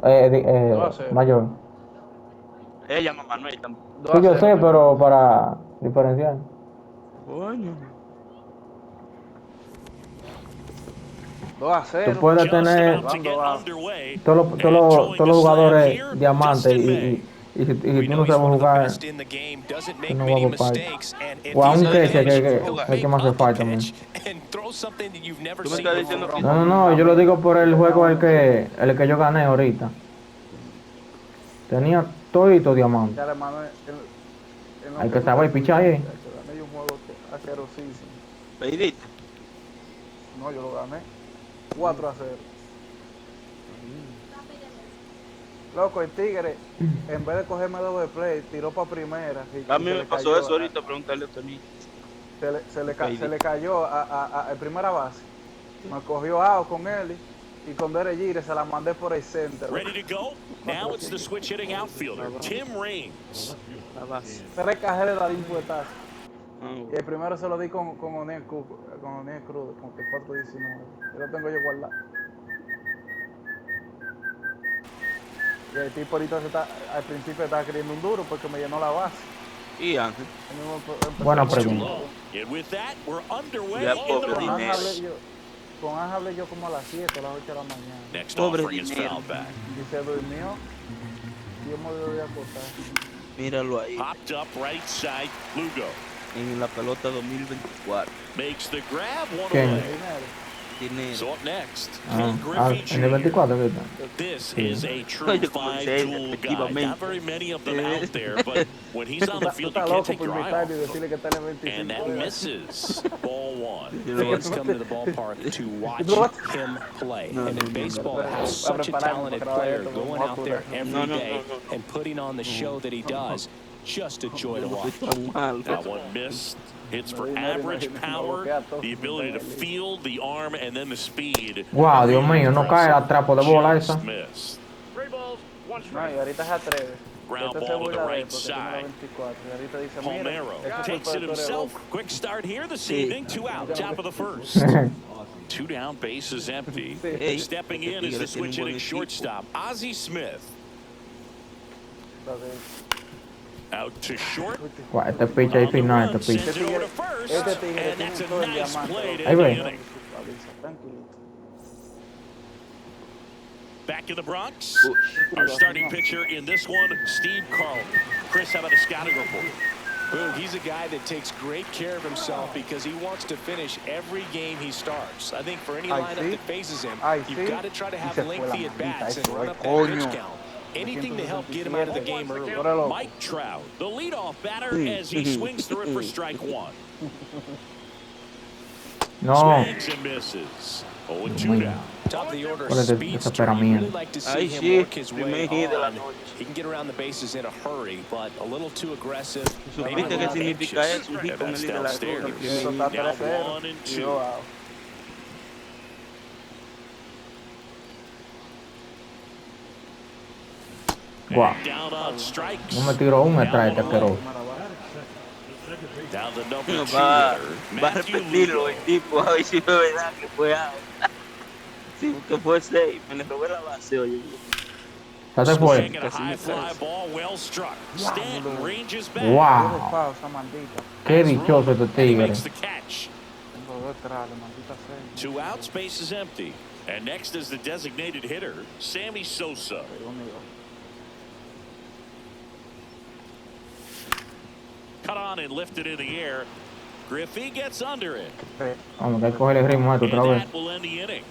2 a 0. Mayor. Ella, mamá Manuel también. 2 Sí, a yo 0, sé, mi pero hermano. para diferenciar. Coño. 2 a Tú 0. puedes tener Van 2 abajo. todos los jugadores diamantes y si tú no sabes jugar, tú no vas a parte. O ¿Quién está aunque ese diciendo que no que, sé que jugar? es que me hace falta a mí. Tú me estás diciendo que... No, yo lo digo por el juego el que yo gané ahorita. Tenía todito diamante. Ya, hermano, en lo Hay que que tú te saber fuiste, pichar ahí. muchacho, gané yo un juego asquerosísimo. Pediste. No, yo lo gané 4 a 0. Loco, el Tigre, en vez de cogerme doble play, tiró para primera A y mí se me le pasó cayó. eso ahorita, preguntarle a Tony. Se le cayó a primera base. Me cogió out con él y con Derek Jeter se la mandé por el center. Ready to go? Now it's the switch hitting outfielder, Tim Raines. La base. 3 carreras de un puetazo. Ah, Y bueno. el primero se lo di con O'Neill Cruz, con el 4-19. Yo lo tengo yo guardado. Y el tipo ahorita al principio estaba queriendo un duro porque me llenó la base. Y Ángel. Él mismo Buena It's too pregunta. low. And with that, we're underway Ya, in the pobre Con Ángel dinero. bronze. hablé yo como a las 7, a las 8 de la mañana. Next Pobre offering is dinero. fouled back. Y se durmió y yo me volví a acostar. Míralo ahí. Popped up right side, Lugo. En la pelota 2024. Makes the grab one ¿Quién? away. Dinero. Dinero. So up next, Ah, Ken Griffey en el Jr. 24, ¿viste? This Sí. is a true Oye, como dice él, five-tool guy. efectivamente. Not very many of them out there, but when he's on the Tú field, you estás can't loco take por your eye invitarme y off. decirle que está en el 25. And that misses. Ball one. Fans come to the ballpark to watch him play. And in baseball, to have such a talented player going out there every day and putting on the show that he does, just a joy to watch. Tan mal. That one missed. Hits for average power, the ability to field the arm, and then the speed. Wow, Dios mío, no cae la trapo de bola Just esa. missed. No, y ahorita se atreve. Ground Este se ball to the burla de él right porque tiene la side. 24. Y ahorita dice, mira, Palmero ese takes it culpa de tú eres himself. loco. Quick start here this Sí. evening. 2 out, top of the first. 2 down, base is empty. Hey, Stepping in este is the tigre tiene un switch hitting buen shortstop, Ozzie Smith. Entonces, Out to short. Guau, este pitch ahí On the final, run, este pitch. sends it over to first. este tigre And tiene that's todo a el nice diamante. play to Ahí end the ve. inning. Tranquilito. Back in the Bronx, Uy. our starting pitcher in this one, Steve Carlton. Chris, how about a scouting report? Boog, he's a guy that takes great care of himself because he wants to finish every game he starts. I think for any Ay, lineup sí. that faces him, Ay, you've sí. got to try to Y have se fue lengthy la at-bats maldita, and eso run es up that pitch coño. count. Anything to help get him out of the game early. Ahora loco. Mike Trout, the leadoff batter, as he swings through it for strike one. No, Swings and misses. 0-2 Muy- down. Top of the order, ¿Cuál es el speedster. desesperamiento? You really like to see Ay, him sí, work his way primer hit de la on. noche. He can get around the bases in a hurry, but a little too aggressive. Maybe a ¿Supiste qué little significa anxious. eso? Un hit And con el that's líder de la downstairs. roja. Eso está Now 3-0. 1 and Y 2. yo out. guau. And down on strikes. No me tiró un atrás este asqueroso. Down the number 2 Va a hitter, Matthew repetirlo Lugo. el tipo, a ver si fue verdad que fue out. Sí, que fue 6. Me le robé la base, oye. Ya se fue. Swing and a high fly ball, well struck. Stanton ranges back. Yo Wow, despado esa maldita. qué dichoso este And he tigre. makes the catch. Tengo 2 trales, maldita sea. 2 outs, base is empty. And next is the designated hitter, Sammy Sosa. Dios mío. Cut on and lifted in the air. Griffey gets under it. Vamos, que hay que coger el ritmo a esto And otra vez. that will end the inning.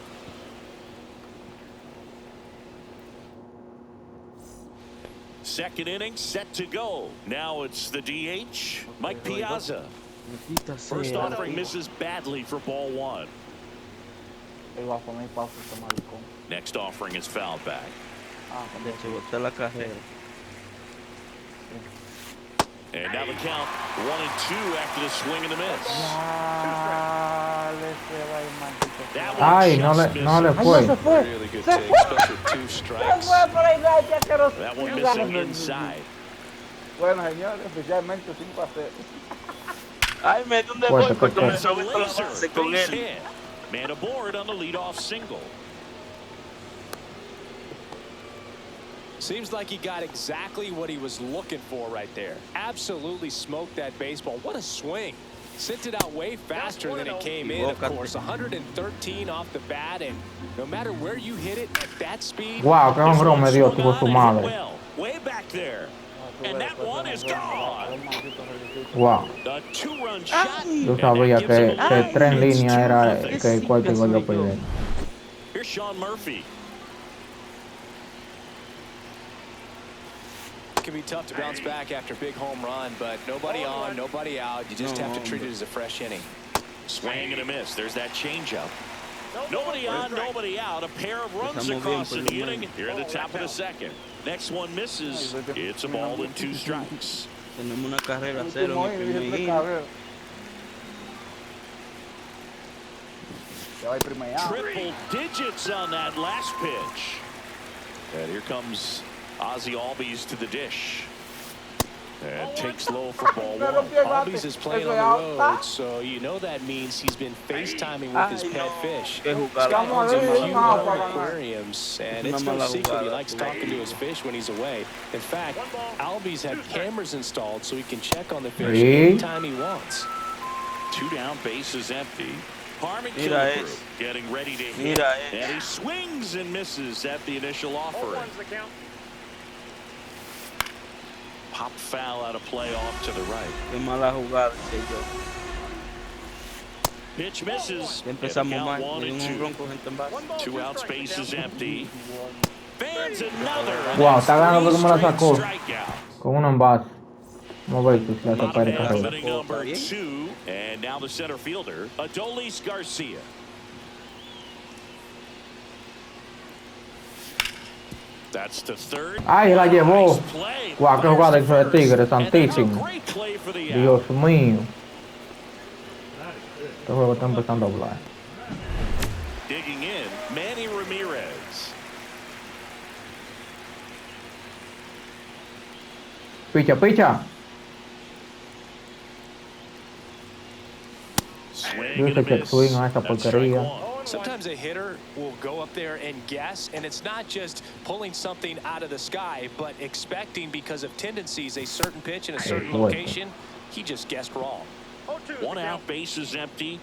Second inning set to go. Now it's the DH, Mike Piazza. Maldita First sea. offering misses badly for ball one. Él va a poner pausa este maricón. Next offering is fouled back. Ah, De hecho, boté la cajera. And now the count 1-2 after the swing and the miss. Dale, se va el maldito. That one Ay, just no le Ay, fue. no se fue. Really good take, especially with 2 strikes. Se fue por ahí, ya quiero. That one missing inside. Bueno, señores, oficialmente 5 a 0. Ay, me dio un Fuerte, deporte porque me It's a robé toda la laser base con base él. hit. Man aboard on the leadoff single. Seems like he got exactly what he was looking for right there. Absolutely smoked that baseball. What a swing. Sent it out way faster than it came in, of course. 113 off the bat, and no matter where you hit it at that speed. Wow, qué honrón me dio tipo su madre. Well, way back there. And that one is gone. Wow. A two-run shot. Yo sabía que 3 en línea era que el cuarto iba yo a perder. Here's Sean Murphy. It can be tough to bounce back after a big home run, but nobody on, nobody out. You just have to treat it as a fresh inning. Swing and a miss. There's that changeup. Nobody on, nobody out. A pair of runs across in the inning here at the top of the second. Next one misses. It's a ball and 2 strikes. Tenemos una carrera a 0 en el primer inning. Triple digits on that last pitch. And here comes Ozzie Albies to the dish. And takes low for ball 1. Albies is playing on the road, so you know that means he's been FaceTiming with his pet fish. He's got owns a few aquariums, and it's no secret he likes talking to his fish when he's away. In fact, Albies had cameras installed so he can check on the fish anytime he wants. 2 down, bases empty. Harmon Killebrew getting ready to hit, and he swings and misses at the initial offering. Pop foul out of play off to the right. Qué mala jugada, Pitch misses. Empezamos mal. Un ronco, gente en base. 2 out, space is empty. Fans another. Wow, está ganando como la sacó. Con un envase. Vamos a ver si se hace para el carrera. Number 2, and now the center fielder, Adolis Garcia. That's the third. Ay, la llevó. Guau, qué jugada hizo de Tigre, santísimo. Dios mío. Este juego está empezando a hablar. Digging in, Manny Ramirez. Picha, picha. Yo sé que swing a esa porquería. Sometimes a hitter will go up there and guess, and it's not just pulling something out of the sky, but expecting because of tendencies a certain pitch in a certain location. He just guessed wrong. 1 out, base is empty.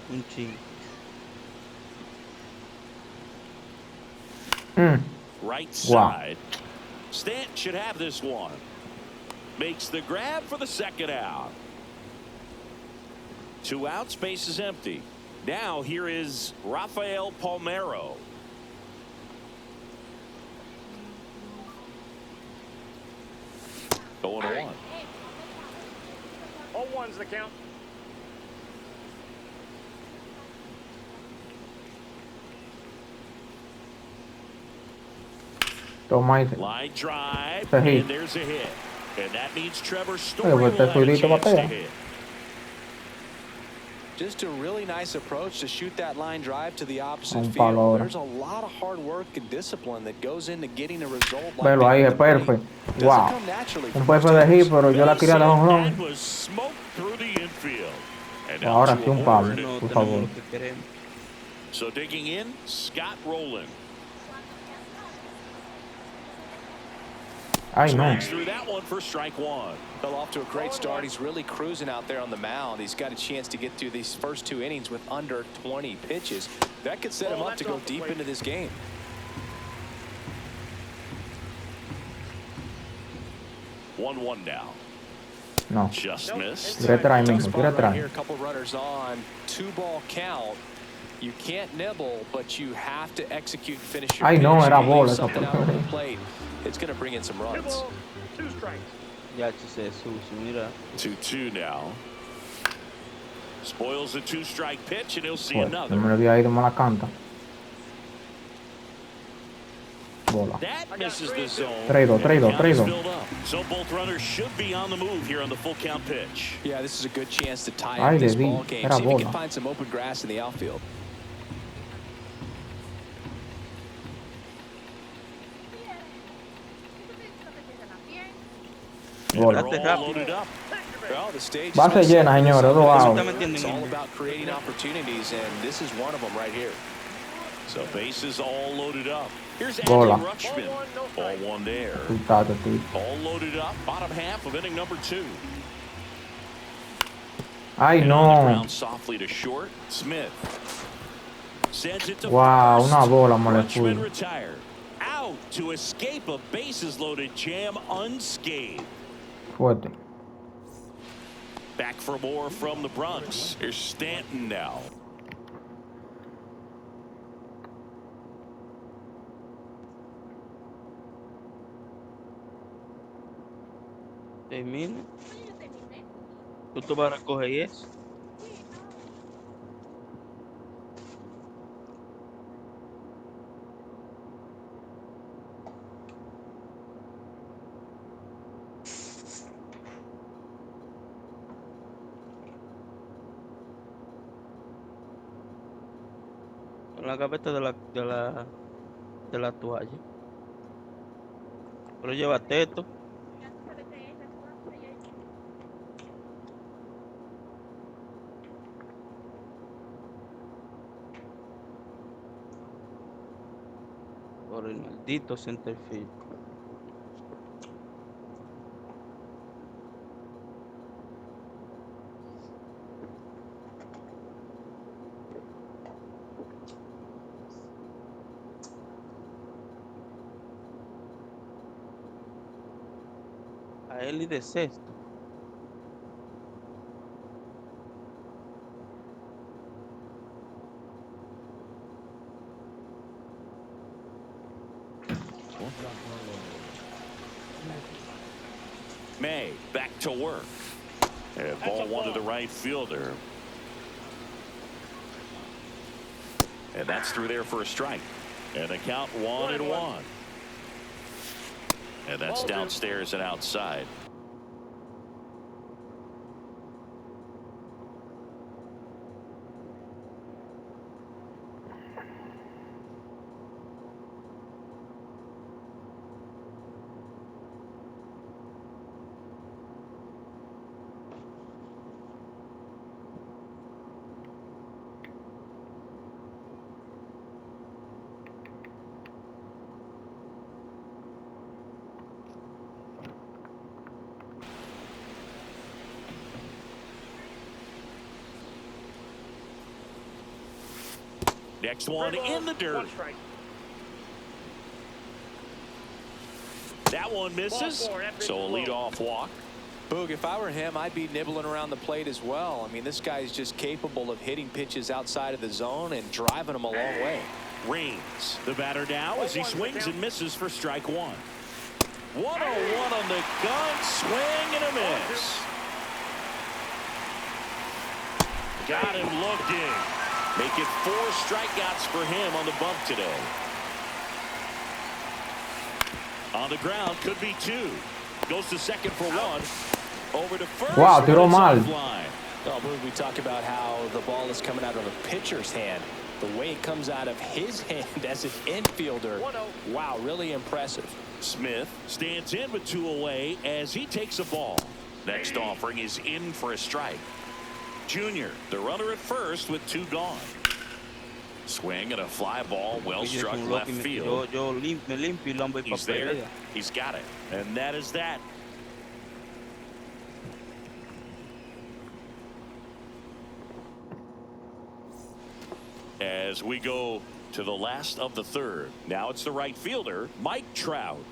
Right side. Stanton should have this one. Makes the grab for the second out. 2 outs, base is empty. Now here is Rafael Palmeiro. Going to 1. 0-1's the count. Line drive, and there's a hit. And that means Trevor Story will have a chance to hit. Just a really nice approach to shoot that line drive to the opposite field. There's a lot of hard work and discipline that goes into getting a result like Pero ahí es perfecto. Wow. Un perfecto de hit, pero yo la quería de honrón. Ahora sí un palo, por favor. So digging in, Scott Rowland. Ay, no. Through that one for strike 1. Fell off to a great start. He's really cruising out there on the mound. He's got a chance to get through these first 2 innings with under 20 pitches. That could set him up to go deep into this game. One now. No. Just missed. Tira atrás, mijo. Tira atrás. Here, a couple runners on. 2-ball count. You can't nibble, but you have to execute and finish your Ay, pitch. no, era bola. Something out on the plate. It's going to bring in some runs. 2 strikes. Ya se sucio, mira. 2-2 now. Spoils the 2-strike pitch, and he'll see another. No me lo había ido, me la canta. Bola. That misses the zone. 3-2. So both runners should be on the move here on the full count pitch. Yeah, this is a good chance to tie up this ball game. See if he can find some open grass in the outfield. Bola. Base Base llena, señores. 2 outs. It's all about creating opportunities, and this is one of them right here. So bases all loaded up. Here's Bola. Adley Rutschman. Ball one there. Resultado, tío. All loaded up. Bottom half of inning number 2. Ay, And on the no. ground softly to short. Smith sends it to Wow, first. una bola me le Rutschman fui. retired. Out to escape a bases-loaded jam unscathed. Fuerte. Back for more from the Bronx. Here's Stanton now. Termina. Tú vas a recoger eso. En la gaveta de la toalla. Pero llévate esto. Por el maldito centerfield. A él y de sexto. May back to work. And ball one to the right fielder. And that's through there for a strike. And the count 1-1. And that's downstairs and outside. Next one in the dirt. That one misses. So a leadoff walk. Boog, if I were him, I'd be nibbling around the plate as well. I mean, this guy's just capable of hitting pitches outside of the zone and driving them a long way. Raines, the batter now as he swings and misses for strike one. 1-0-1 on the gun, swing and a miss. Got him looking. Make it 4 strikeouts for him on the bump today. On the ground, could be 2. Goes to second for 1. Over to first. Wow, tiró mal. Oh, Boog, we talk about how the ball is coming out of a pitcher's hand. The way it comes out of his hand as an infielder. Wow, really impressive. Smith stands in with 2 away as he takes a ball. Next offering is in for a strike. Junior, the runner at first with 2 gone. Swing and a fly ball, well struck left field. He's there. He's got it. And that is that. As we go to the last of the third. Now it's the right fielder, Mike Trout.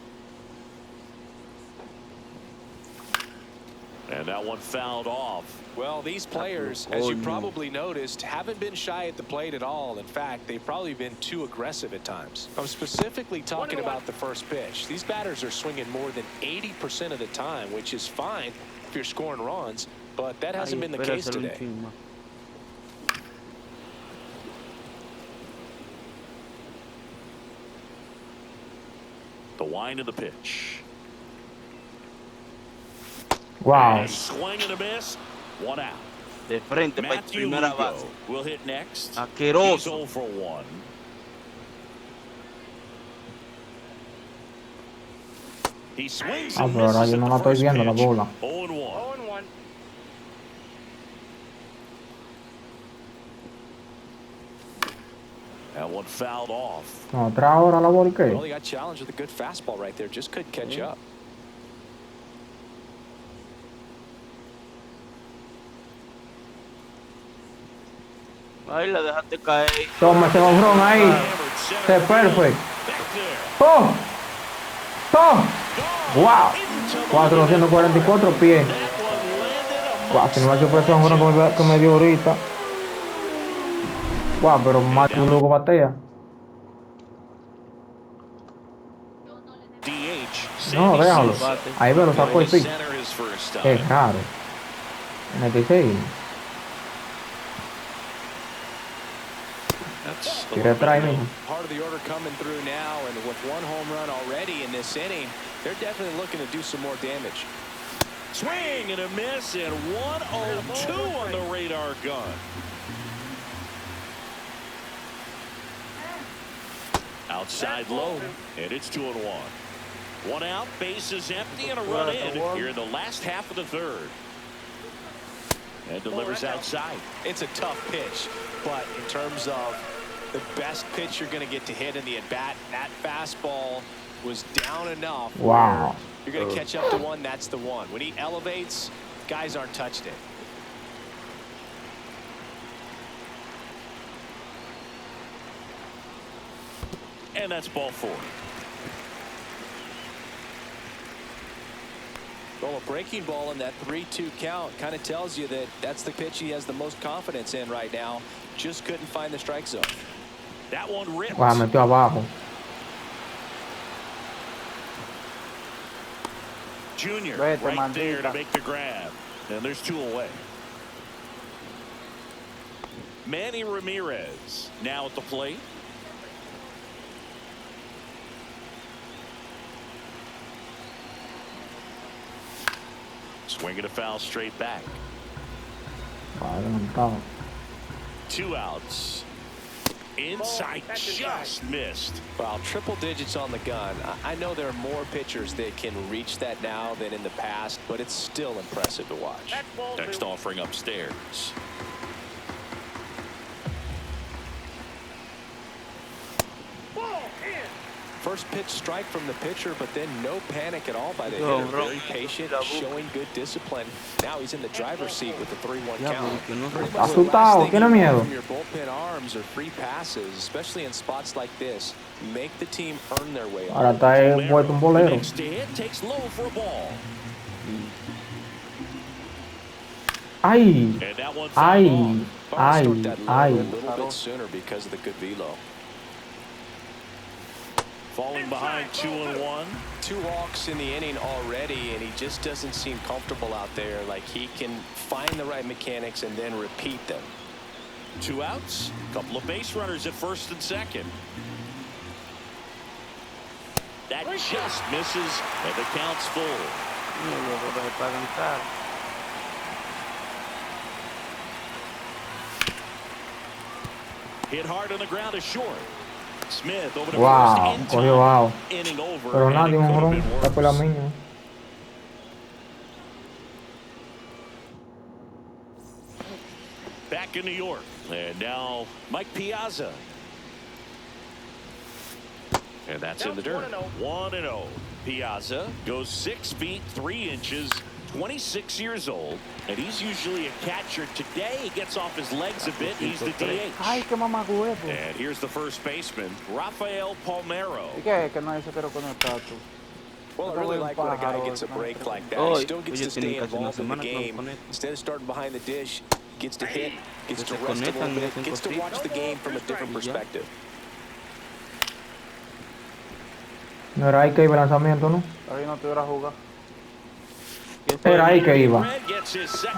And that one fouled off. Well, these players, as you probably noticed, haven't been shy at the plate at all. In fact, they've probably been too aggressive at times. I'm specifically talking about the first pitch. These batters are swinging more than 80% of the time, which is fine if you're scoring runs, but that hasn't been the case today. The wind of the pitch. Wow. And swing and a miss. 1 out. De frente para primera base. Will hit next. Asqueroso. He's 0 for 1. He swings and Pero ahora misses yo at no the la estoy first viendo la pitch. bola. 0-1. And one fouled off. No, otra hora la bola y qué. Well, he got challenged with a good fastball right there. Just couldn't catch up. Ahí la dejaste caer. Toma ese hombrón ahí. Se perfect. ¡Oh! ¡Oh! ¡Wow! 444 pies. Wow, si no me ha hecho ese hombrón que me dio ahorita. Wow, pero más que un loco batea. No, déjalo. Ahí me lo sacó el pick. Es raro. En el 16. Tira atrás, mijo. Part of the order coming through now, and with one home run already in this inning, they're definitely looking to do some more damage. Swing and a miss, and 102 on the radar gun. Outside low, and it's 2-1. One out, bases empty, and a run in here in the last half of the third. And delivers outside. It's a tough pitch, but in terms of the best pitch you're going to get to hit in the at-bat, that fastball was down enough. Wow. You're going to catch up to one, that's the one. When he elevates, guys aren't touching it. And that's ball 4. Well, a breaking ball in that 3-2 count kind of tells you that that's the pitch he has the most confidence in right now. Just couldn't find the strike zone. That one ripped. Wow, metió abajo. Junior right there to make the grab. And there's 2 away. Manny Ramirez now at the plate. Swinging a foul straight back. 2 outs. Inside, just missed. Well, triple digits on the gun. I know there are more pitchers that can reach that now than in the past, but it's still impressive to watch. Next offering upstairs. First pitch strike from the pitcher, but then no panic at all by the hitter. Very patient, showing good discipline. Now he's in the driver's seat with the 3-1 count. Asustado, tiene miedo. Your bullpen arms or free passes, especially in spots like this, make the team earn their way. Ahora está vuelto un bolero. Next hit takes low for a ball. Ay, ay, ay, ay. A little bit sooner because of the good velo. Falling behind 2-1. 2 walks in the inning already, and he just doesn't seem comfortable out there. Like he can find the right mechanics and then repeat them. 2 outs. Couple of base runners at first and second. That just misses, and the count's full. Hit hard on the ground is short. Smith over to Wow, first. cogió wow. Inning over. Pero nadie un jonrón. Está por la miña. Back in New York, and now Mike Piazza. And that's in the dirt. 1-0. Piazza goes 6 feet 3 inches, 26 years old, and he's usually a catcher. Today he gets off his legs a bit. He's the DH. Ay, qué mamagüevo. And here's the first baseman, Rafael Palmeiro. ¿Y qué es que nadie se quiere conectar tú? Well, I really like when a guy gets a break like that. He still gets to stay involved in the game. Instead of starting behind the dish, gets to hit, gets to rest a little bit, gets to watch the game from a different perspective. No era ahí que iba el lanzamiento, ¿no? Ahí no te hubiera jugado. Era ahí que iba.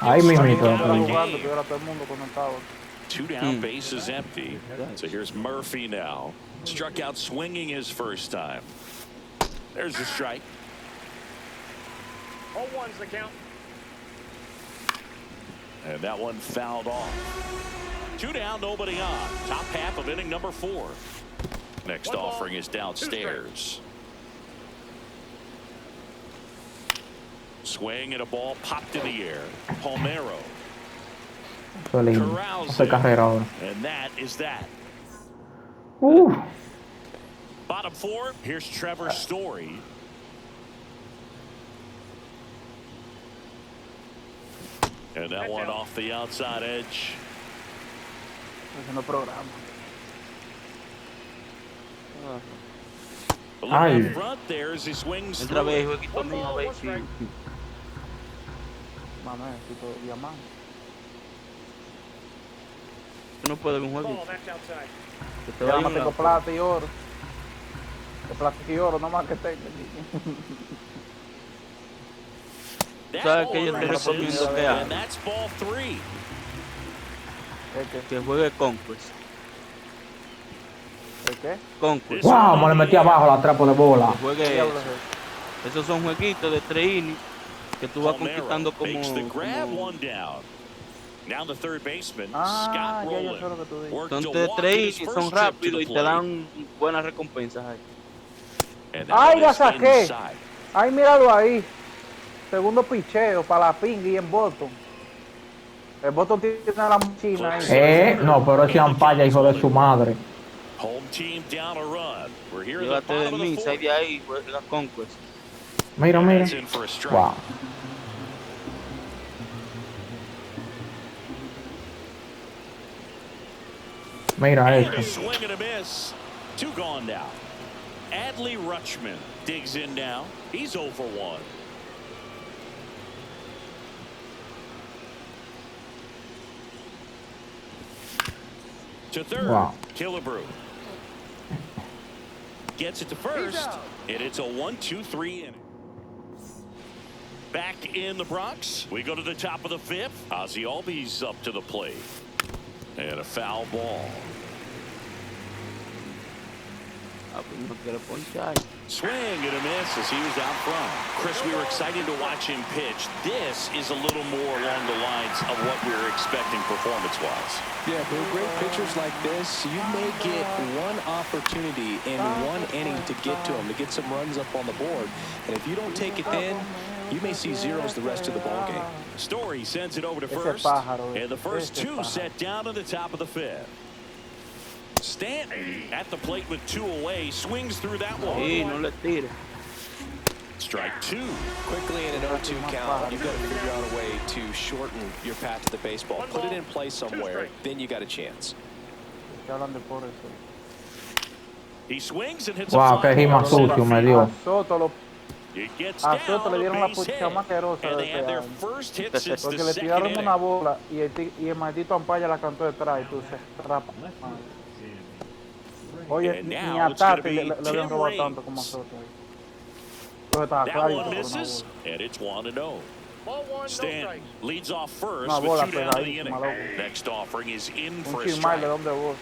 Ahí mismito. Jugando, tuviera todo el mundo conectado. 2 down, bases empty. So here's Murphy now. Struck out swinging his first time. There's the strike. 0-1's the count. And that one fouled off. 2 down, nobody on. Top half of inning number 4. Next offering is downstairs. Swing and a ball popped in the air. Palmeiro. Hace carrera ahora. And that is that. Bottom four, here's Trevor Story. And that one off the outside edge. No programa. Looking front there as he swings through. Otra vez, jueguito mío, a ver si... Mamá, tipo diamante. Tú no puedes un jueguito. Que te Ya vaya no un tengo lado. plata y oro. De plata y oro, nomás que tengo. ¿Sabes qué yo te Misses, recomiendo que hagas? and that's ball three. Que juegue Conquest. ¿El qué? Conquest. Wow, me le metí abajo la trapo de bola. Que juegue eso. Esos son jueguitos de 3 innings que tú vas conquistando como... Makes the grab, one down. Now the third baseman, Ah, Scott ya yo sé lo Rowland. que tú dices. Worked Son to de walk 3 in his innings, first son trip to rápidos the y te plate. dan buenas recompensas ahí. And that ¡Ay, one la is saqué! inside. ¡Ay, míralo ahí! Segundo picheo para la pinga y en Boston. El Boston tiene la china ahí. No, pero ese ampalla, hijo de su madre. Home team down a run. We're here in the Llévate de bottom of mí, the sal fourth. de ahí, juega Conquest. Mira, mira. That's in for a strike. Wow. Mira And a esto. swing and a miss. 2 gone now. Adley Rutschman digs in now. He's 0 for 1. To third, Wow. Killebrew gets it to first, and it's a 1-2-3 inning. Back in the Bronx, we go to the top of the 5th. Ozzie Albies up to the plate, and a foul ball. No quiero ponchar. Swing and a miss as he was out front. Chris, we were excited to watch him pitch. This is a little more along the lines of what we were expecting performance-wise. Yeah, for great pitchers like this, you may get one opportunity in one inning to get to him, to get some runs up on the board. And if you don't take it then, you may see zeros the rest of the ballgame. Story sends it over to first, and the first 2 set down to the top of the 5th. Stanton at the plate with 2 away, swings through that one. Sí, no le tires. Strike 2. Quickly in an 0-2 count, you've got to figure out a way to shorten your path to the baseball. Put it in play somewhere, then you got a chance. He swings and hits Wow, a que fly rima ball center sucio me field. dio. It gets A down, Soto le dieron la base hit, pucha más asquerosa and de they had their este año. first hit since Porque the le second tiraron inning. una bola y el maldito ampalla la cantó detrás y tú se rapa. Oye, And ni now a it's gonna Tati be le habían Tim robado tanto como a Raines. Soto ahí. Entonces estaba That clarito one por una misses, bola. and it's 1-0. Stanton leads off first Una with bola 2 down in the pegadísima, inning. loco. Next offering is in for Un a chismal de strike. donde vos.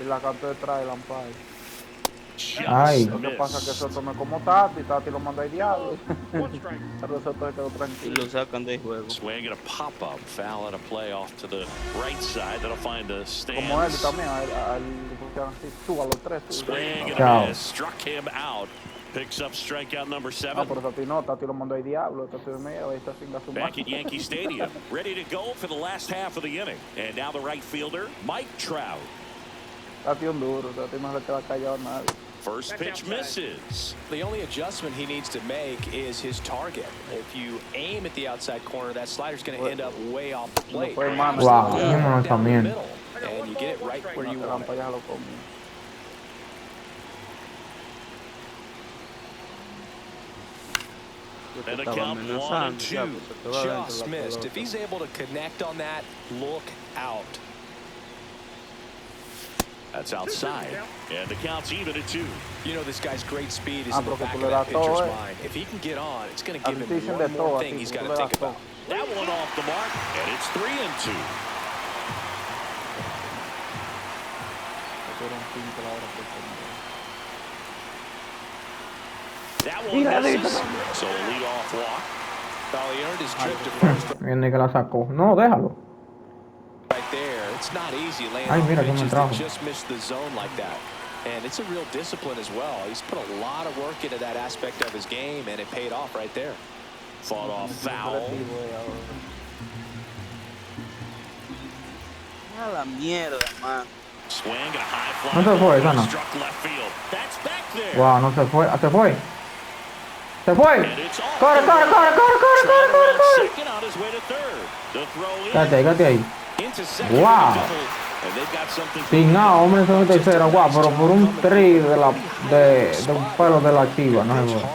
Y la cantó detrás del ampalla. Ay. Lo que pasa es que Soto no es como Tati lo manda al diablo. Pero Soto se quedó Y tranquilo. lo sacan de juego. Swing and a pop-up foul and a play off to the right side. That'll find the Como él stands. también, a él le pusieron así, tú a los 3. Swing and Chao. a miss. Struck him out. Picks up strikeout number 7. No, pero Tati lo mandó al diablo. Tati de mira, ahí está sin su Back at Yankee Stadium, ready to go for the last half of the inning. And now the right fielder, Mike Trout. Tati un duro, Tati no le queda callado a nadie. First pitch misses. The only adjustment he needs to make is his target. If you aim at the outside corner, that slider's going to end up way off the plate. fue mano. Wow, Down vámonos the también. middle, and you get it right where you El want it. ampalla lo comió. And a Estaba count amenazando, 1-2. ya, pues, se te va adentro Just la missed. pelota. If he's able to connect on that, look out. That's outside. And the count's even at 2. You know this guy's great speed is in the porque back tú of le that das todo, pitcher's eh. mind. If he can get on, it's going to A give ti te him dicen one de more todo, a thing ti, he's tú got le to das think todo. about. That one off the mark, and it's 3-2. That one misses. So a leadoff walk. Well, he earned his trip to first Viene que la sacó. No, déjalo. right there. It's not easy laying Ay, off mira que me pitches that trajo. just miss the zone like that. And it's a real discipline as well. He's put a lot of work into that aspect of his game, and it paid off right there. Fought off foul. A la mierda, man. No se fue, esa no. Wow, no se fue. Se fue. Se fue. Corre, corre, corre, corre, corre, corre, corre. Quédate ahí. Wow. Sin A, hombre, en segunda y tercera. Wow, pero por un tri de un pelo de la chiva, no se fue.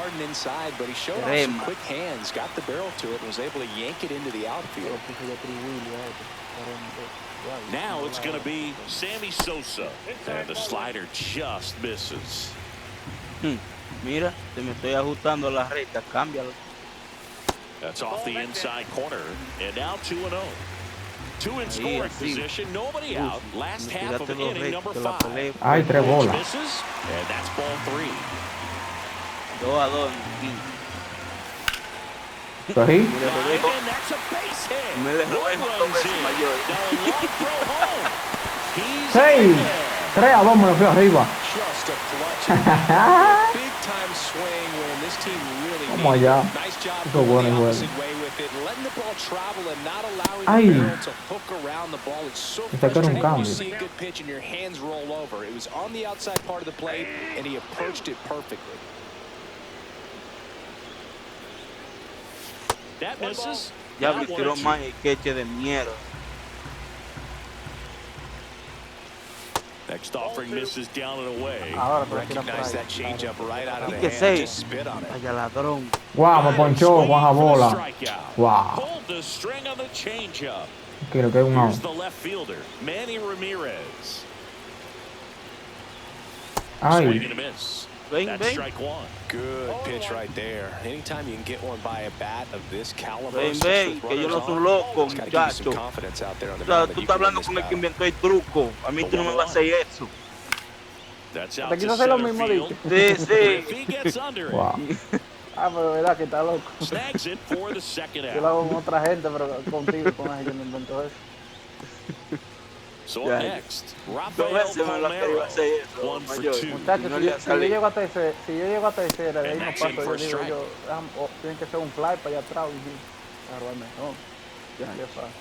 Now it's going to be Sammy Sosa, and the slider just misses. Mira, te me estoy ajustando la recta, cámbialo. That's off the inside corner, and now 2-0. Two in scoring position, nobody out. Last half of inning number 5. Ay, 3 bolas. Misses, and that's ball 3. 2-2. ¿Cogí? And that's a base hit. Me le robé runs in. mayor. Now a long throw home. He's 6. 3-2 me lo fui arriba. Just a clutch. Big time swing when this team really Vamos allá. nice job Eso bueno, going the bueno. opposite way with it, letting the ball travel and not allowing the barrel to hook around the ball. It's so frustrating when you see a good pitch and your hands roll over. It was on the outside part of the plate and he approached it perfectly. That misses. Ya me tiró más el queche de mierda. Next offering misses down and away. Recognize that changeup right out of the hand. Just spit on it. Vaya ladrón. Wow, me ponchó con esa bola. Wow. Pulled the string on the changeup. Quiero que es un out. Here's the left fielder, Manny Ramirez. Swing and a miss. That's strike 1. Good pitch right there. Anytime you can get one by a bat of this caliber, Ven, que yo no soy loco, muchacho. O sea, tú estás hablando con el que inventó el truco. A mí tú no me vas a hacer eso. Te quiso hacer lo mismo, dicho. Sí. Wow. Ah, pero verdad que está loco. Snags it for the second Yo lo hago out. con otra gente, pero contigo, con alguien que me inventó eso. So up next, Rafael veces me lo que iba a hacer eso, 1 for mayor. 2. Muchachos, No si le yo salí. llego a tercera, de ahí no And that's paso, in yo for a digo, strike. tiene que ser un fly para allá atrás, y agarrarme, no, qué fácil.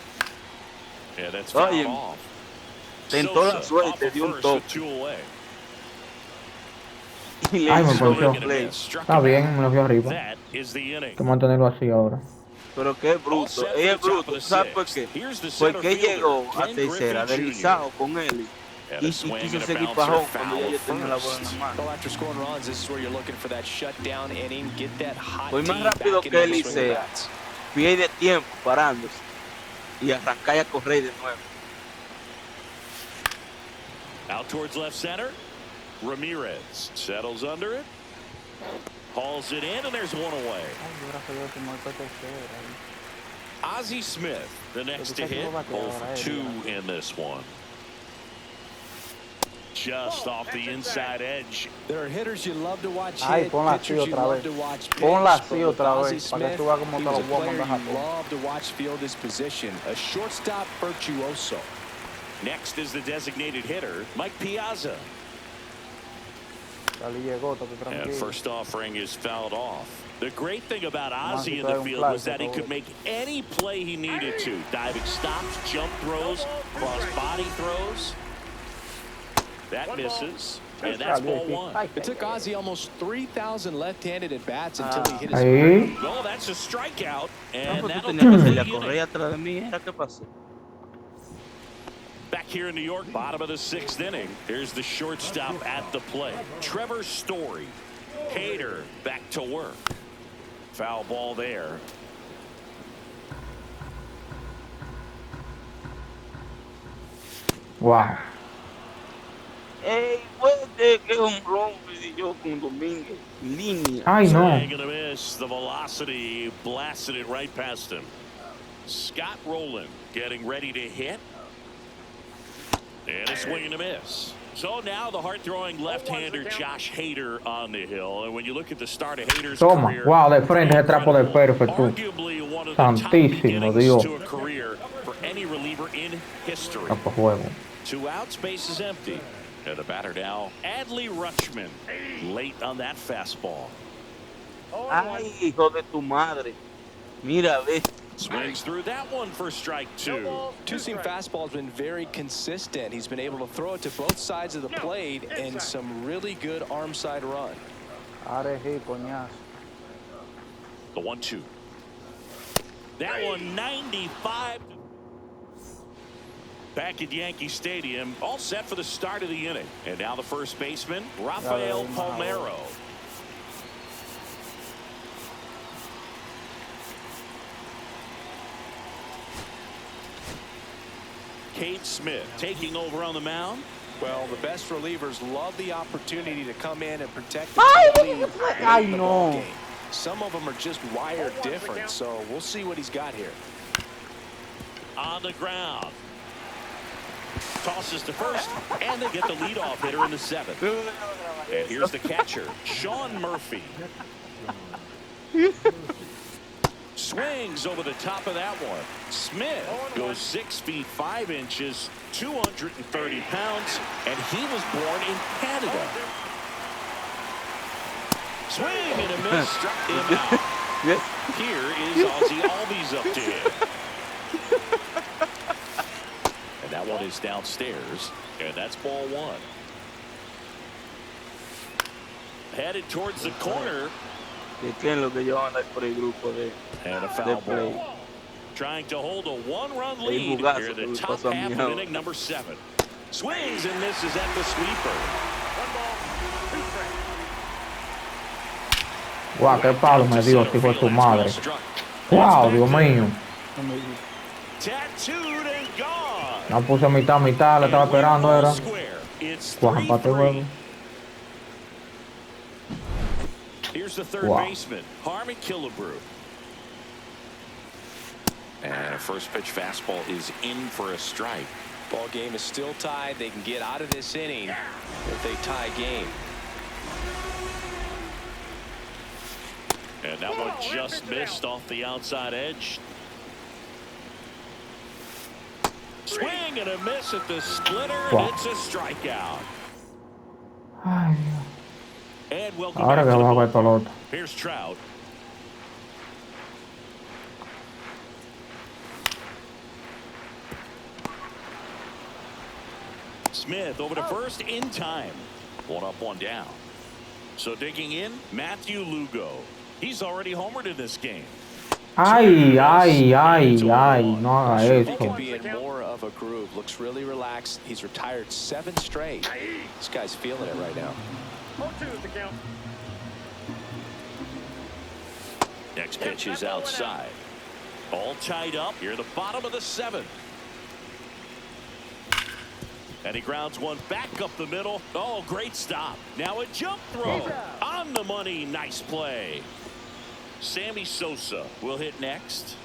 Yeah, that's Oye, fouled off. tentó la Sosa suerte off of de un first toque. with 2 away. Y le Ay, me hizo ponchó. el play. Está bien, me lo fui arriba. That is the inning. Hay que mantenerlo así ahora. Pero qué bruto. Ella es bruto. ¿Tú sabes por qué? Porque llegó a tercera, deslizado con él. Y quiso seguir para home cuando ya yo tenía la bola en la mano. Well, after scoring runs, this is where you're looking for that shutdown inning, get that hot Voy más team rápido back que into él the swing of sea. bats. Pie de tiempo parándose. Y arrancar y a correr de nuevo. Out towards left center. Ramirez settles under it. Hauls it in, and there's one away. Ozzie Smith, the next to hit, 0 for 2 in this one. Just off the inside edge. There are hitters you love to watch Ay, hit, ponla así pitchers you otra love vez. to watch pitch, Ponla but así with otra Ozzie vez, para que Smith, tú veas cómo he te was lo a voy a player mandar a you Japón. love to watch field his position, a shortstop virtuoso. Next is the designated hitter, Mike Piazza. And first offering is fouled off. The great thing about Ozzie in the field was that he could make any play he needed to. Diving stops, jump throws, cross body throws. That misses. And that's ball 1. It took Ozzie almost 3,000 left-handed at-bats until he hit his Ahí. Well, that's a strikeout. No, And pues tú that'll tenías que do salir a the correr inning. atrás de mí. ¿Era qué pasó? Back here in New York, bottom of the 6th inning. Here's the shortstop at the plate. Trevor Story. Hader back to work. Foul ball there. Wow. Ey, fuerte, qué hombrón pedí yo con Domínguez. Línea. Ay, no. Swing and a miss. The velocity blasted it right past him. Scott Rowland getting ready to hit. And a swing and a miss. So now the hard-throwing left-hander Josh Hader on the hill. And when you look at the start of Hader's Toma. career, Wow, de frente ese trapo de perfecto. arguably one of the top Santísimo beginnings Dios. to a career for any reliever in history. Está pa' juego. 2 outs, base is empty. And the batter now, Adley Rutschman, late on that fastball. Ay, hijo de tu madre. Mira, ve. Swings through that one for strike 2. Two-seam fastball has been very consistent. He's been able to throw it to both sides of the plate and some really good arm side run. The 1-2. That one 95. Back at Yankee Stadium, all set for the start of the inning. And now the first baseman, Rafael Palmeiro. Cade Smith taking over on the mound. Well, the best relievers love the opportunity to come in and protect the lead late in the ball game. Some of them are just wired different, so we'll see what he's got here. On the ground. Tosses to first, and they get the leadoff hitter in the 7th. And here's the catcher, Sean Murphy. Swings over the top of that one. Smith goes 6 feet 5 inches, 230 pounds, and he was born in Canada. Swing and a miss, struck him out. Here is Ozzie Albies up to him. And that one is downstairs, and that's ball 1. Headed towards the corner. En lo que yo ando por el grupo de And a foul ball. Trying to hold a 1-run lead here in the top half of inning number 7. Swings and misses at the sweeper. Wow, qué palo me dio, hijo de su madre. Wow, Dios mío. Tattooed and gone. No puse mitad, le estaba esperando, era. Guau, empate juego. Here's the third baseman, Harmon Killebrew. And a first pitch fastball is in for a strike. Ball game is still tied. They can get out of this inning if they tie game. And that one just missed off the outside edge. Swing and a miss at the splitter, and it's a strikeout. Ay, And welcome ahora que vamos a ver pelota. Here's Trout. Smith over to first in time. 1 up, 1 down. So digging in, Matthew Lugo. He's already homered in this game. Ay, no haga He can eso. be in more of a groove. Looks really relaxed. He's retired 7 straight. This guy's feeling it right now. Next pitch is outside. All tied up here at the bottom of the 7th. And he grounds one back up the middle. Oh, great stop. Now a jump throw on the money. Nice play. Sammy Sosa will hit next.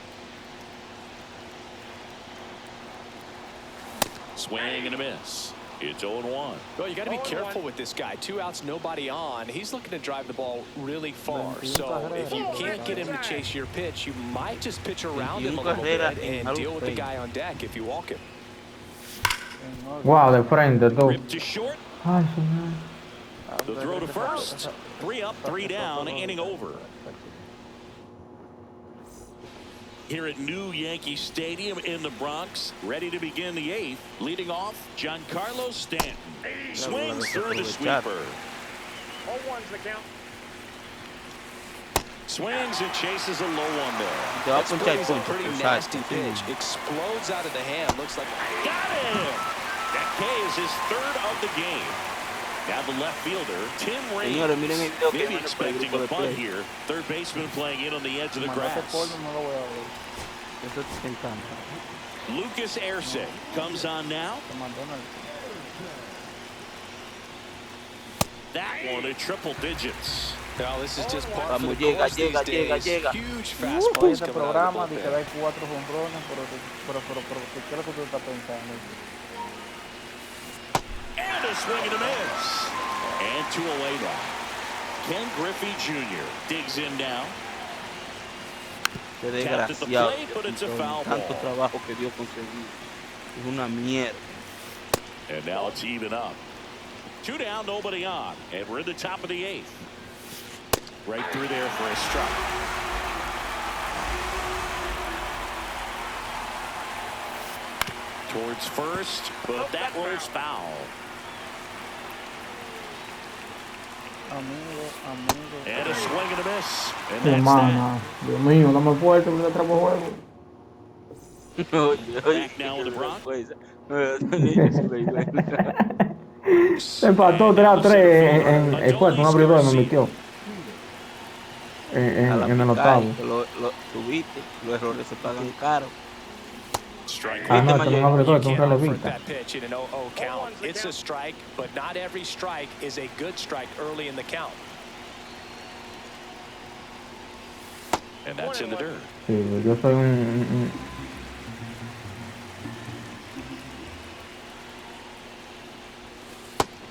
Swing and a miss. It's 0-1. Well, you got to be careful with this guy. 2 outs, nobody on. He's looking to drive the ball really far. So if you can't get him to chase your pitch, you might just pitch around him a little bit and deal with the guy on deck if you walk him. Wow, de frente, tú. Rip to short. Ay, señor. The throw to first. 3 up, 3 down, inning over. Here at New Yankee Stadium in the Bronx, ready to begin the 8th. Leading off, Giancarlo Stanton. Swings through the sweeper. 0-1's the count. Swings and chases a low one there. That's a pretty nasty pitch. Explodes out of the hand. Looks like Got him! That K is his 3rd of the game. Now the left fielder, Tim Raines, maybe expecting a bunt here. Third baseman playing in on the edge of the grass. Lucas Erceg comes on now. That one at triple digits. Well, this is just part of the course these days. Huge fastballs Este coming out programa of the de que bullpen. da 4 jonrones, pero ¿qué es lo que tú estás pensando? And a swing and a miss. And 2 away now. Ken Griffey Jr. digs in now. Qué Tapped at the desgraciado. plate, but it's a foul Tanto ball. trabajo que dio conseguir. Es una mierda. And now it's even up. 2 down, nobody on. And we're in the top of the 8th. Right through there for a strike. towards first, but that rolls foul. And a swing and a miss. And Qué that's mala. Dios mío, dame fuerte porque atrapó juego. Back now with the Bronx. Se empató 3-3 en fuerte, un abridor me metió. En el octavo. Tuviste, los errores se pagan caro. Ah, no, ¿Viste, este no Mayor? abridor, es un You can't offer relevista. that pitch in an 0-0 count. It's a strike, but not every strike is a good strike early in the count. And that's in the dirt. Sí, yo soy un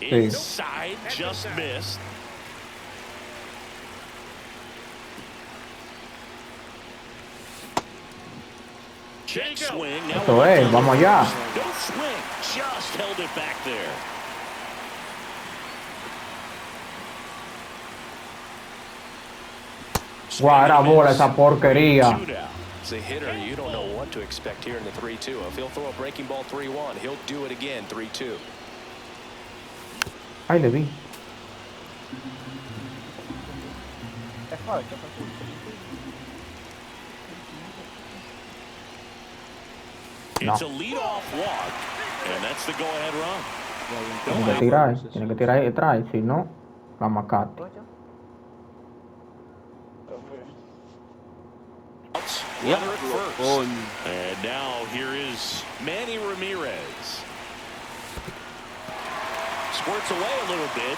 Inside, just missed. Check swing. Now Eso es, vamos allá. no swing, just held it back there. Guau, era bola esa porquería. As a hitter, you don't know what to expect here in the 3-2. If he'll throw a breaking ball 3-1, he'll do it again 3-2. Ay, le vi. It's a leadoff walk, and that's the go-ahead run. Tiene que tirar detrás, si no, la macate. Runner at first. And now here is Manny Ramirez. Squirts away a little bit,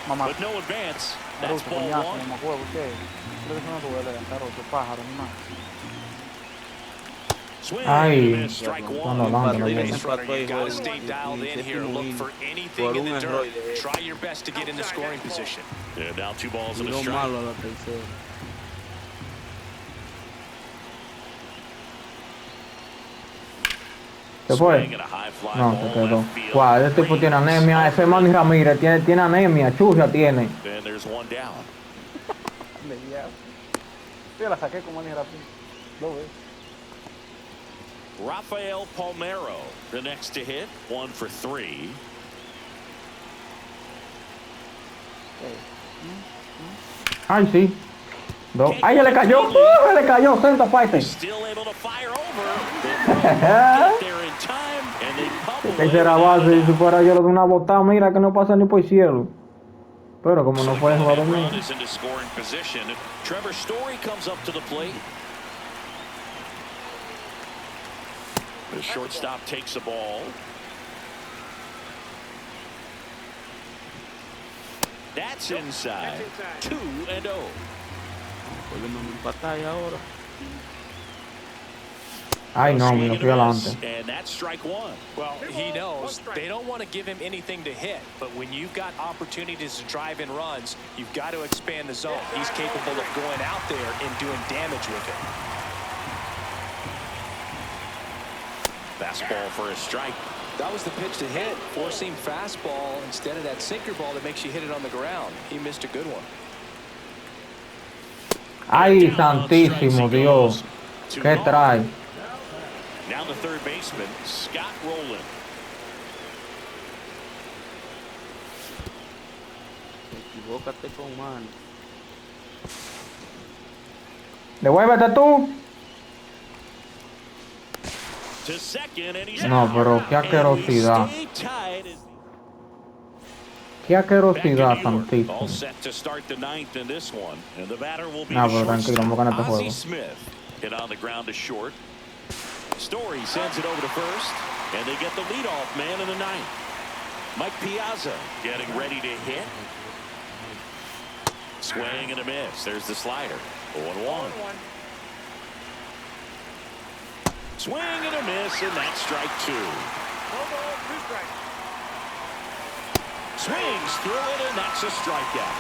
Mamá. but no advance. That's Caruso, ball coñazo, one. no me acuerdo qué. Creo que eso no se vuelve Caruso, pájaro, ni más. Swing Ay, and a miss. Strike cuando one. hablando, Empató y no Base sé. runner, desempató you y got to juego. stay dialed in here. Look for anything Por in un the error dirt. de él. Try your best to get in the scoring position. And now 2 balls and a Tiró strike. malo a la tercera. ¿Se fue? Swing and a high fly No, ball se quedó. left field. Guau, ese tipo tiene anemia. Ese Manny Ramírez tiene anemia. Chucha tiene. And there's one down. Yo la saqué como ni rápido. Lo ves. Rafael Palmeiro, the next to hit, 1 for 3. Ay, sí. Ay, le cayó. Le cayó. Senta parte. Still able to fire over. Get there in time, and they bubble Ese era base. Si fuera yo lo de una botada, mira que no pasa ni por el cielo. Pero como no fue jugador mío. Run is into scoring position. Trevor Story comes up to the plate. The shortstop takes the ball. That's inside. 2-0. Podemos empatar ahora. Ay, no, Swing me lo and fui a miss, adelante. and that's strike one. Well, he knows they don't want to give him anything to hit, but when you've got opportunities to drive in runs, you've got to expand the zone. He's capable of going out there and doing damage with it. Fastball for a strike. That was the pitch to hit. Four-seam fastball instead of that sinker ball that makes you hit it on the ground. He missed a good one. Ay, santísimo Dios. ¿Qué trae? Now the third baseman, Scott Rowland. Equivócate con mano. Devuélvete tú. To second, and he's No, out. pero qué asquerosidad. And we stay tied as- Qué Back asquerosidad, to New York. santísimo. All set to start the ninth in this one, and the batter will be No, the pero tranquilo, vamos a ganar este shortstop, juego. Ozzie Smith. Hit on the ground to short. Story sends it over to first, and they get the leadoff man in the ninth. Mike Piazza getting ready to hit. Swing and a miss. There's the slider. 0-1. Swing and a miss, and that's strike 2. Swings through it, and that's a strikeout.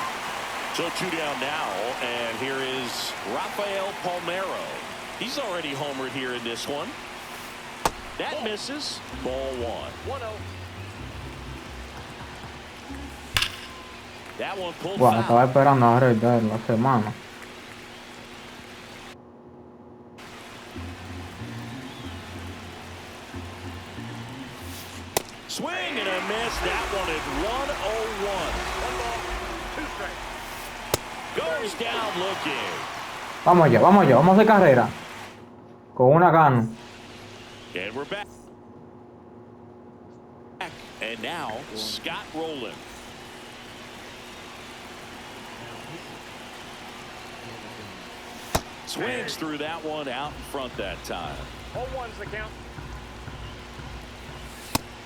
So 2 down now, and here is Rafael Palmeiro. He's already homered here in this one. That misses. Ball 1. That one pulled Guau, foul. estaba esperando a arreglar la semana. Runners down looking. Vamos allá, vamos allá, vamos a hacer carrera. Con una gana. And we're back. And now, Scott Rowland. Swings through that one out in front that time. 0-1's the count.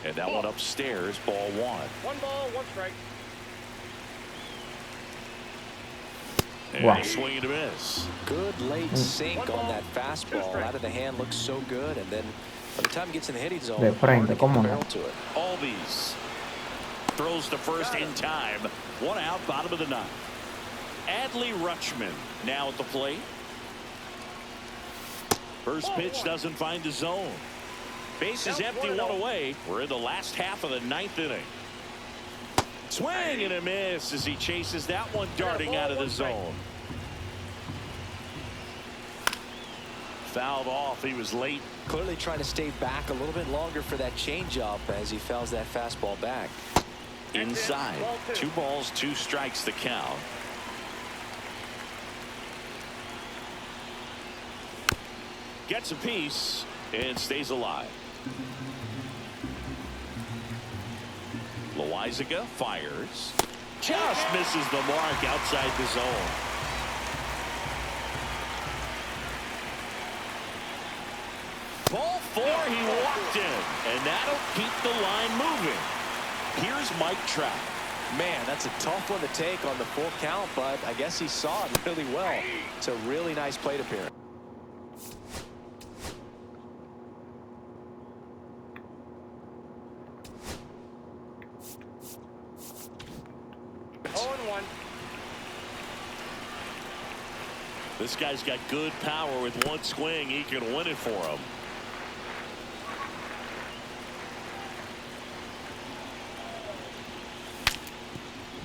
And that one upstairs, ball one. 1 ball, 1 strike. And Wow. a swing and a miss. Good late sink on that fastball. Out of the hand looks so good, and then by the time it gets in the hitting zone, De frente, hard to get cómo the no. barrel to it. Albies throws to first in time. 1 out, bottom of the 9th. Adley Rutschman now at the plate. First pitch doesn't find the zone. Base is empty, 1 away. We're in the last half of the 9th inning. Swing and a miss as he chases that one darting out of the zone. Fouled off. He was late. Clearly trying to stay back a little bit longer for that changeup as he fouls that fastball back. Inside. 2 balls, 2 strikes the count. Gets a piece and stays alive. Loizaga fires. Just misses the mark outside the zone. Ball 4, he walked in, and that'll keep the line moving. Here's Mike Trout. Man, that's a tough one to take on the full count, but I guess he saw it really well. It's a really nice plate appearance. This guy's got good power. With 1 swing, he can win it for him.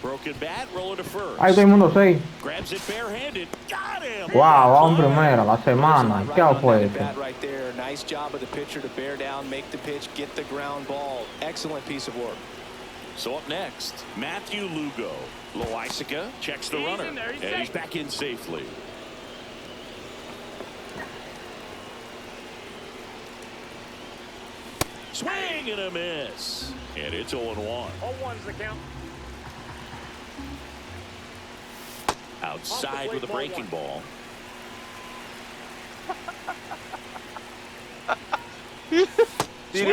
Broken bat, roller to first. Ahí todo el mundo 6. Grabs it barehanded. Got him. Wow, vamos primera, la semana. ¿Qué fue eso? Right there. Nice job of the pitcher to bear down, make the pitch, get the ground ball. Excellent piece of work. So up next, Matthew Lugo. Loizaga checks the runner, and he's back in safely. Swing and a miss. And it's 0-1. 0-1's the count. Outside with a breaking ball.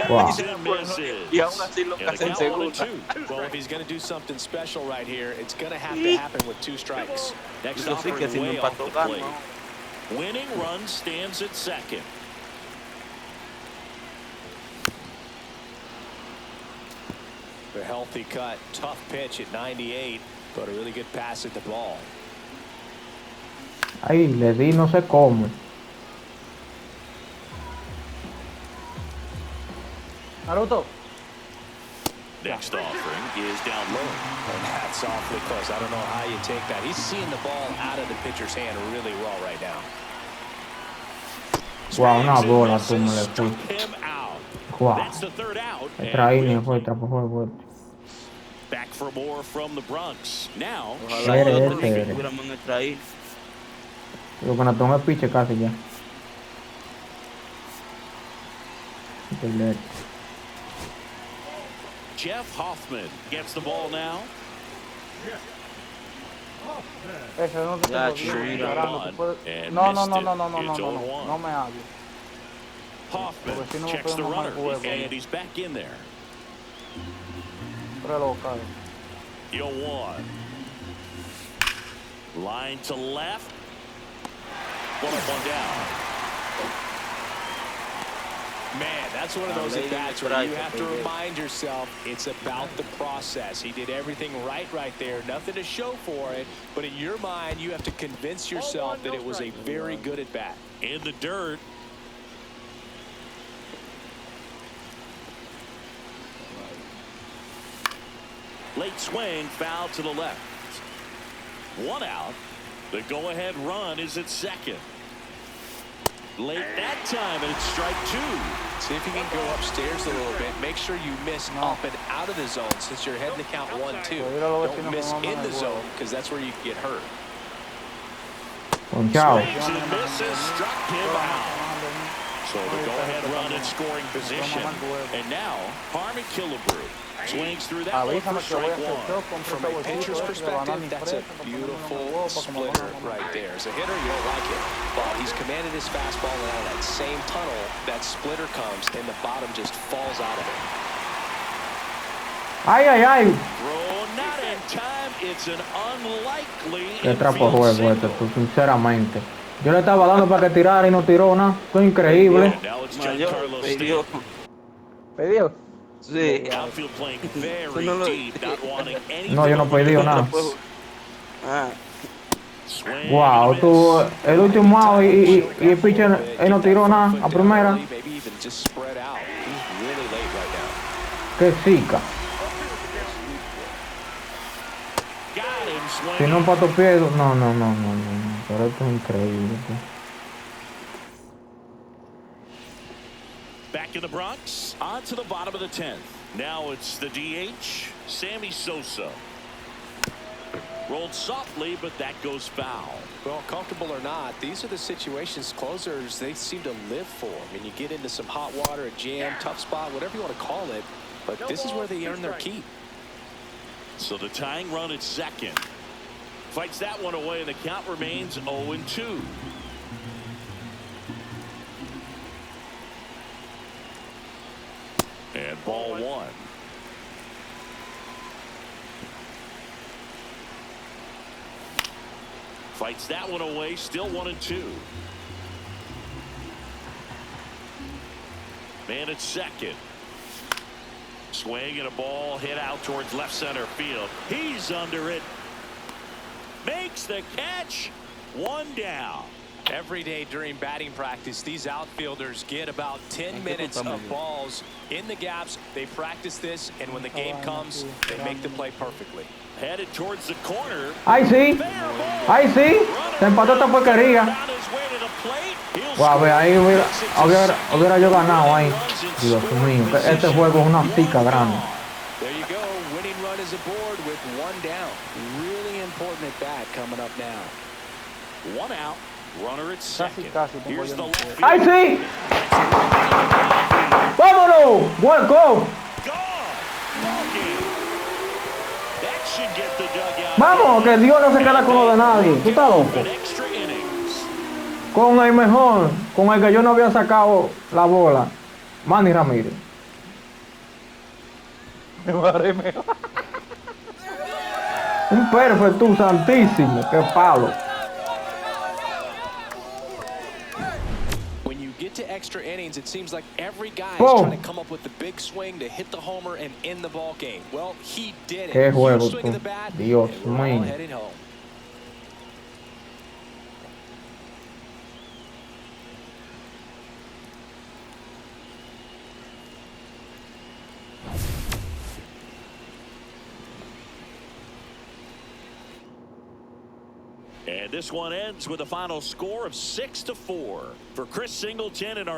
Wow. And misses. Y aún así lo And the casi en count 1-2. segunda. Well, if he's going to do something special right here, it's going to have to happen with 2 strikes. Next Eso sí que si no offering way off empató the gana. plate. Winning run stands at second. A healthy cut, tough pitch at 98, but a really good pass at the ball. Ahí le di no sé cómo. Naruto. Next offering is down low. And that's awfully close. I don't know how you take that. He's seeing the ball out of the pitcher's hand really well right now. Wow, una bola tú me le Struck fuiste. him out. Wow. That's the 3rd out. Traí ni fue, fue. Back for more from the Bronx. Now, Ojalá Ere, nosotros ere, ere. estuviéramos en nuestra isla. Lo que nos tomé piche casi ya. Jeff Hoffman gets the ball now. Ese no te Ya, tengo chira. llorando, tú puedes- And No, no, missed no, it. no, no, no, no, It's no, 0-1. no me hables. Hoffman Porque si no me checks the podemos runner, mal juego, and he's back in there. Pero local. 0-1. Line to left. 1 up, 1 down. Man, that's one of those at-bats where you have to remind yourself it's about the process. He did everything right there. Nothing to show for it, but in your mind, you have to convince yourself that it was a very good at-bat. In the dirt. Late swing, foul to the left. 1 out. The go-ahead run is at second. Late that time, and it's strike 2. See if you can go upstairs a little bit. Make sure you miss up and out of the zone since you're heading to count 1-2. Don't miss in the zone because that's where you can get hurt. Ponchado. Swings and misses, struck him out. So the go-ahead run in scoring position. And now, Harmon Killebrew swings through that one for strike one. From a pitcher's perspective, that's a beautiful splitter right there. As a hitter, you don't like it. But he's commanded his fastball, and out of that same tunnel, that splitter comes, and the bottom just falls out of it. Ay, ay, ay. Throw not in time. It's an unlikely Qué trapo infield juego single. este, tú, sinceramente. Yo le estaba dando para que tirara y no tiró nada. Esto es increíble. And now it's Giancarlo Pidió. Stanton. ¿Pedido? Sí. Outfield playing very no lo- deep, not wanting anything. No, yo no pedí nada. Ah, Swing Wow, and tú, miss. el último out y el pitcher él no tiró nada a primera. Maybe even just spread out. He's really late right now. Qué chica. Got him swinging. Si no para tu pie, no. Pero esto es increíble. Tío. Back in the Bronx, on to the bottom of the 10th. Now it's the DH, Sammy Sosa. Rolled softly, but that goes foul. Well, comfortable or not, these are the situations closers they seem to live for. I mean, you get into some hot water, a jam, tough spot, whatever you want to call it, but this is where they earn their keep. So the tying run at second. Fights that one away, and the count remains 0-2. And ball one. Fights that one away, still 1-2. Man at second. Swing and a ball hit out towards left center field. He's under it. Makes the catch. One down. Every day during batting practice, these outfielders get about 10 minutes of balls in the gaps. They practice this, and when the game comes, they make the play perfectly. Headed towards the corner. Ay, sí. Ay, sí. Se empató esta porquería. Found his way to the plate. He'll Wow, score. ahí hubiera yo ganado ahí. Dios mío, que este juego es una pica grande. There you go. Winning run is aboard with one down. Really important at bat coming up now. One out. Runner at second. casi, como Here's yo the no left ¡Ay, field. sí! ¡Vámonos! ¡Buen go! Gone. Ball game. That should get the dugout. Vamos, que Dios no se queda con lo de nadie. ¿Tú estás loco? An extra innings. Con el mejor, con el que yo no había sacado la bola, Manny Ramírez. Un perfecto santísimo, qué palo. When you get to extra innings, it seems like every guy is Boom. trying to come up with the big swing to hit the homer and end the ball game. Well, he did it. Qué juego, Huge swing of tú. the bat, Dios and we're all mío. heading home. And this one ends with a final score of 6-4 for Chris Singleton and our